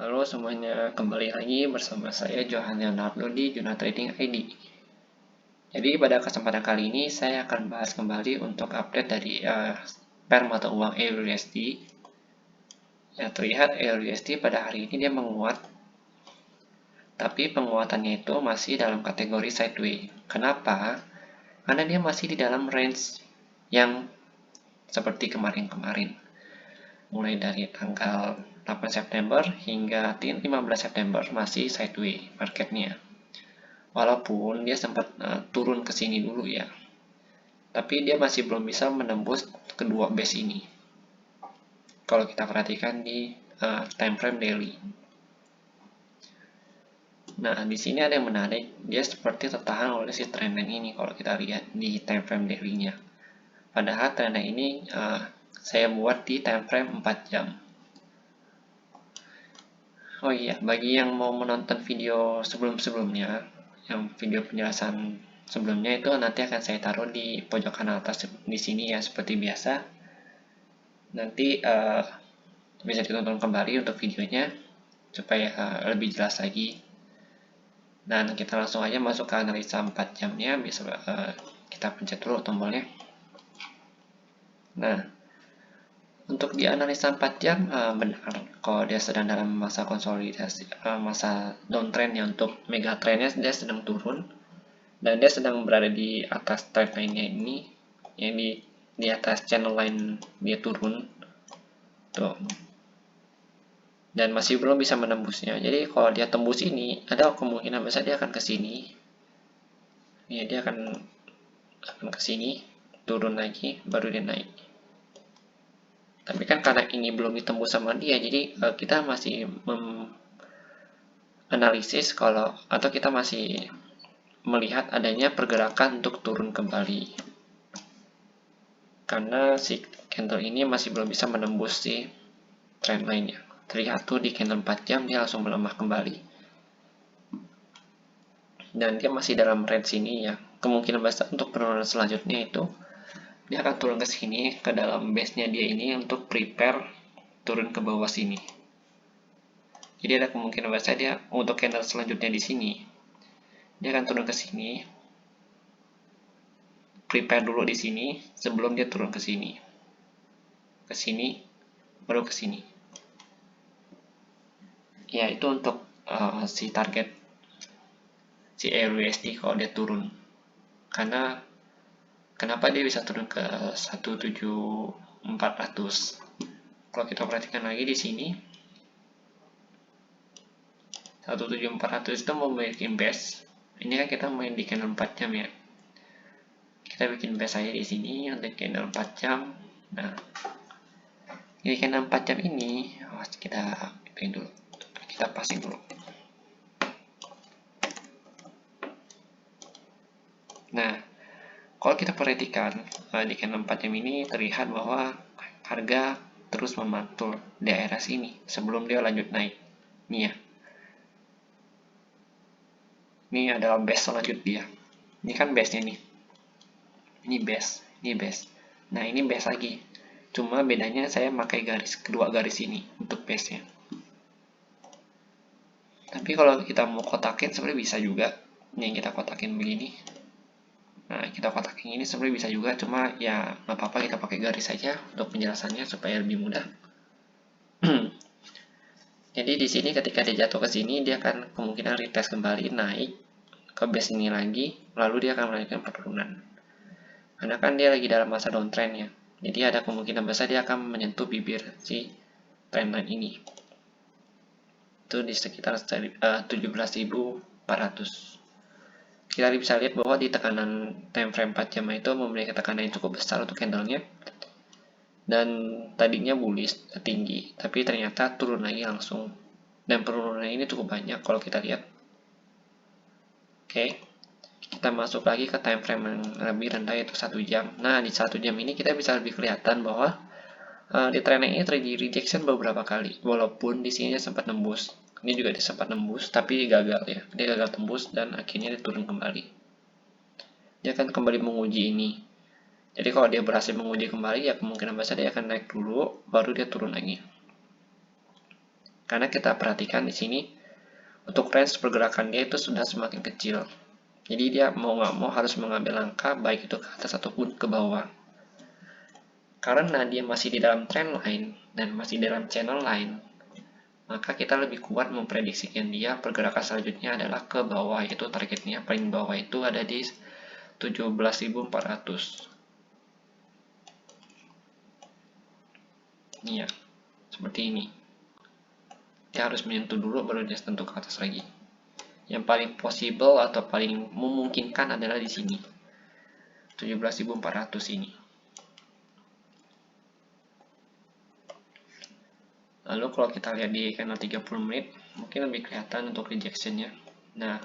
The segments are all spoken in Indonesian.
Halo semuanya, kembali lagi bersama saya Johan Leonardo di Juna Trading ID. Jadi pada kesempatan kali ini saya akan bahas kembali untuk update dari pair mata uang EURUSD. Ya, terlihat EURUSD pada hari ini dia menguat, tapi penguatannya itu masih dalam kategori sideways. Kenapa? Karena dia masih di dalam range yang seperti kemarin-kemarin. Mulai dari tanggal 8 September hingga 15 September masih sideways marketnya. Walaupun dia sempat turun ke sini dulu ya, tapi dia masih belum bisa menembus kedua base ini. Kalau kita perhatikan di time frame daily. Nah, di sini ada yang menarik, dia seperti tertahan oleh si trendline ini kalau kita lihat di time frame daily-nya. Padahal trendline ini saya buat di time frame 4 jam. Oh iya, bagi yang mau menonton video sebelum-sebelumnya, yang video penjelasan sebelumnya itu nanti akan saya taruh di pojok kanan atas di sini ya, seperti biasa. Nanti bisa ditonton kembali untuk videonya supaya lebih jelas lagi. Dan kita langsung aja masuk ke analisa 4 jamnya. Bisa kita pencet dulu tombolnya. Nah, untuk di analisa 4 jam benar kalau dia sedang dalam masa konsolidasi, masa downtrend ya. Untuk mega trendnya dia sedang turun dan dia sedang berada di atas trendline-nya ini, yang di atas channel line dia turun tuh, dan masih belum bisa menembusnya. Jadi kalau dia tembus ini, ada kemungkinan besar dia akan ke sini ya, dia akan ke sini, turun lagi, baru dia naik. Tapi kan karena ini belum ditembus sama dia, jadi kita masih analisis atau kita masih melihat adanya pergerakan untuk turun kembali, karena si candle ini masih belum bisa menembus si trend line-nya. Terlihat tuh di candle 4 jam dia langsung melemah kembali, dan dia masih dalam range ini ya. Kemungkinan besar untuk penurunan selanjutnya itu dia akan turun ke sini, ke dalam base-nya dia ini, untuk prepare turun ke bawah sini. Jadi ada kemungkinan besar dia untuk candle selanjutnya di sini, dia akan turun ke sini, prepare dulu di sini sebelum dia turun ke sini, baru ke sini. Ya, itu untuk si target si EURUSD kalau dia turun. Karena kenapa dia bisa turun ke 17400? Kalau kita perhatikan lagi di sini, 17400 itu memiliki base. Ini kan kita main di candle 4 jam ya. Kita bikin base aja di sini untuk candle 4 jam. Nah, di candle 4 jam ini kita pilih dulu. Kita passing dulu. Nah, kalau kita perhatikan di candle 4 jam ini terlihat bahwa harga terus memantul di area sini sebelum dia lanjut naik. Nih ya. Ini adalah base selanjutnya. Ini kan base-nya nih. Ini base, ini base. Nah, ini base lagi. Cuma bedanya saya pakai kedua garis ini untuk base-nya. Tapi kalau kita mau kotakin sebenarnya bisa juga. Nih, kita kotakin begini. Nah, kita kotakin ini sebenarnya bisa juga, cuma ya nggak apa-apa, kita pakai garis saja untuk penjelasannya supaya lebih mudah. Jadi di sini ketika dia jatuh ke sini, dia akan kemungkinan retest kembali, naik ke base ini lagi, lalu dia akan melanjutkan penurunan. Karena kan dia lagi dalam masa downtrend ya, jadi ada kemungkinan besar dia akan menyentuh bibir si trendline ini. Itu di sekitar 17.400. Kita bisa lihat bahwa di tekanan time frame 4 jam itu memiliki tekanan yang cukup besar untuk candlenya, dan tadinya bullish tinggi, tapi ternyata turun lagi langsung, dan penurunan ini cukup banyak kalau kita lihat. Oke, kita masuk lagi ke time frame yang lebih rendah, yaitu 1 jam. Nah, di 1 jam ini kita bisa lebih kelihatan bahwa di trend ini terjadi rejection beberapa kali, walaupun di sini dia sempat nembus. Ini juga dia sempat nembus, tapi gagal ya. Dia gagal tembus dan akhirnya dia turun kembali. Dia akan kembali menguji ini. Jadi kalau dia berhasil menguji kembali, ya kemungkinan besar dia akan naik dulu, baru dia turun lagi. Karena kita perhatikan di sini untuk range pergerakan dia itu sudah semakin kecil. Jadi dia mau nggak mau harus mengambil langkah baik itu ke atas ataupun ke bawah. Karena dia masih di dalam trend line dan masih di dalam channel line, maka kita lebih kuat memprediksikan dia pergerakan selanjutnya adalah ke bawah, yaitu targetnya paling bawah itu ada di 17.400. Iya, seperti ini. Dia harus menyentuh dulu baru dia sentuh ke atas lagi. Yang paling possible atau paling memungkinkan adalah di sini. 17.400 ini. Lalu kalau kita lihat di candle 30 menit, mungkin lebih kelihatan untuk rejection-nya. Nah,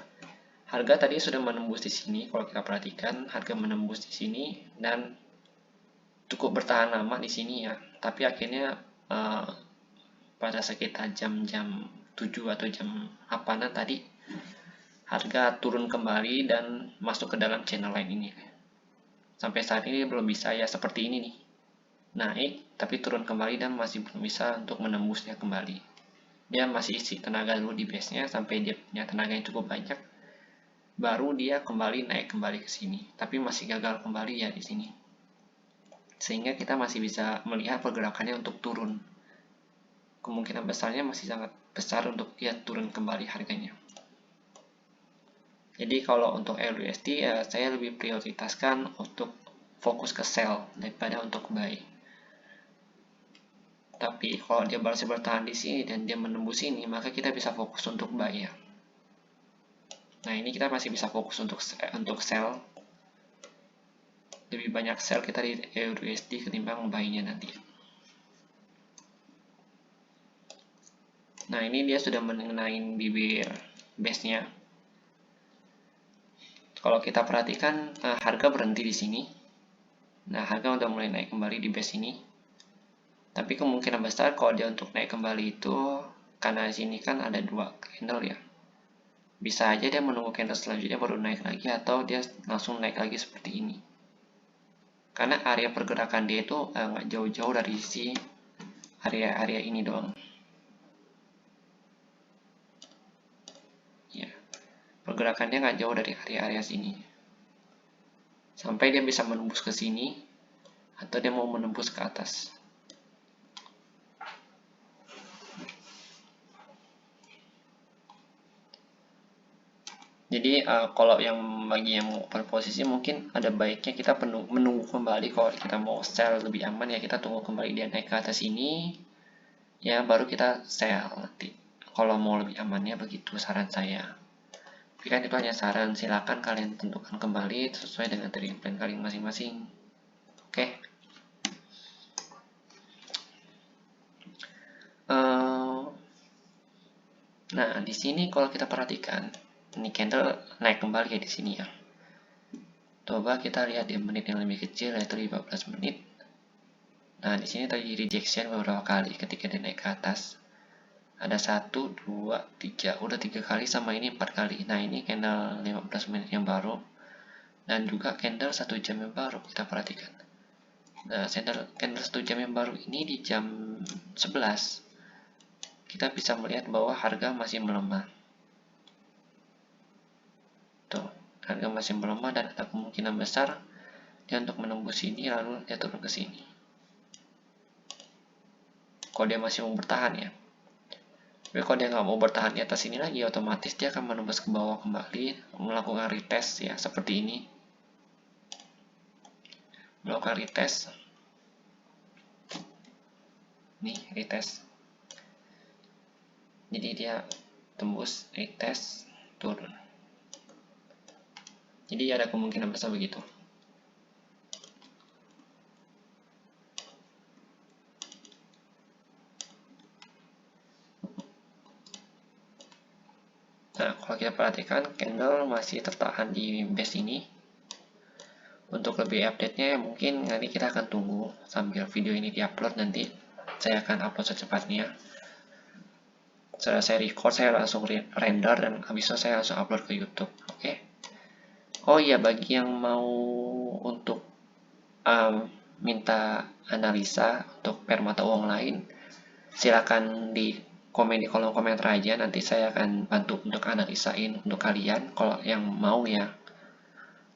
harga tadi sudah menembus di sini. Kalau kita perhatikan, harga menembus di sini dan cukup bertahan lama di sini ya. Tapi akhirnya pada sekitar jam-jam 7 atau jam 8-an tadi, harga turun kembali dan masuk ke dalam channel line ini. Sampai saat ini belum bisa ya seperti ini nih. Naik tapi turun kembali dan masih belum bisa untuk menembusnya kembali. Dia masih isi tenaga dulu di base-nya sampai dia punya tenaga yang cukup banyak, baru dia kembali naik kembali ke sini. Tapi masih gagal kembali ya di sini. Sehingga kita masih bisa melihat pergerakannya untuk turun. Kemungkinan besarnya masih sangat besar untuk dia turun kembali harganya. Jadi kalau untuk EURUSD saya lebih prioritaskan untuk fokus ke sell daripada untuk buy. Tapi kalau dia masih bertahan di sini dan dia menembus ini, maka kita bisa fokus untuk buy ya. Nah, ini kita masih bisa fokus untuk sell. Lebih banyak sell kita di EURUSD ketimbang buy-nya nanti. Nah, ini dia sudah mengenai bibir base-nya. Kalau kita perhatikan, harga berhenti di sini. Nah, harga udah mulai naik kembali di base ini. Tapi kemungkinan besar kalau dia untuk naik kembali itu, karena di sini kan ada dua candle ya. Bisa aja dia menunggu candle selanjutnya baru naik lagi, atau dia langsung naik lagi seperti ini. Karena area pergerakan dia itu nggak jauh-jauh dari si area-area ini doang. Ya, pergerakan dia nggak jauh dari area-area sini. Sampai dia bisa menembus ke sini, atau dia mau menembus ke atas. Jadi kalau yang bagi yang mau berposisi mungkin ada baiknya kita menunggu kembali. Kalau kita mau sell lebih aman ya kita tunggu kembali dia naik ke atas ini, ya baru kita sell nanti. Kalau mau lebih amannya begitu saran saya. Tapi kan itu hanya saran, silakan kalian tentukan kembali sesuai dengan trading plan kalian masing-masing. Oke. Nah di sini kalau kita perhatikan, ini candle naik kembali ya di sini ya. Coba kita lihat di menit yang lebih kecil, yaitu 15 menit. Nah, di sini tadi rejection beberapa kali ketika dia naik ke atas. Ada 1, 2, 3. Udah 3 kali sama ini 4 kali. Nah, ini candle 15 menit yang baru. Dan juga candle 1 jam yang baru, kita perhatikan. Nah, candle 1 jam yang baru ini di jam 11. Kita bisa melihat bahwa harga masih melemah. Tuh, harga masih melemah dan ada kemungkinan besar dia untuk menembus ini lalu dia turun ke sini. Kalau dia masih mau bertahan ya. Tapi kalau dia nggak mau bertahan di atas ini lagi, otomatis dia akan menembus ke bawah kembali, melakukan retest ya seperti ini. Melakukan retest. Nih, retest. Jadi dia tembus, retest, turun. Jadi ada kemungkinan besar begitu. Nah, kalau kita perhatikan, candle masih tertahan di base ini. Untuk lebih update-nya, mungkin nanti kita akan tunggu sambil video ini diupload nanti. Saya akan upload secepatnya. Setelah saya record, saya langsung render dan habis itu saya langsung upload ke YouTube. Oke. Oh iya, bagi yang mau untuk minta analisa untuk pair mata uang lain, silakan di komen di kolom komentar aja, nanti saya akan bantu untuk analisain untuk kalian kalau yang mau ya.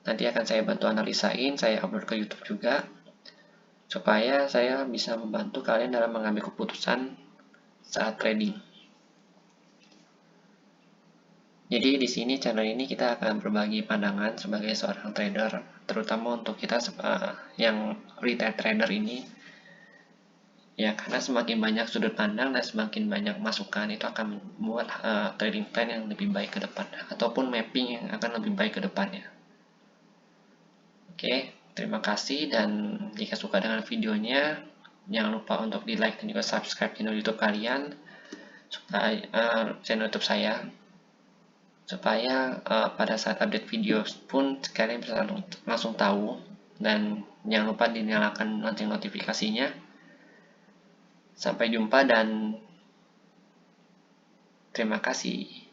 Nanti akan saya bantu analisain, saya upload ke YouTube juga, supaya saya bisa membantu kalian dalam mengambil keputusan saat trading. Jadi di sini channel ini kita akan berbagi pandangan sebagai seorang trader, terutama untuk kita yang retail trader ini. Ya, karena semakin banyak sudut pandang dan semakin banyak masukan itu akan membuat trading plan yang lebih baik ke depan, ataupun mapping yang akan lebih baik ke depannya. Oke, terima kasih, dan jika suka dengan videonya, jangan lupa untuk di like dan juga subscribe channel YouTube kalian, supaya channel YouTube saya, supaya pada saat update video pun kalian bisa langsung tahu, dan jangan lupa dinyalakan lonceng notifikasinya. Sampai jumpa dan terima kasih.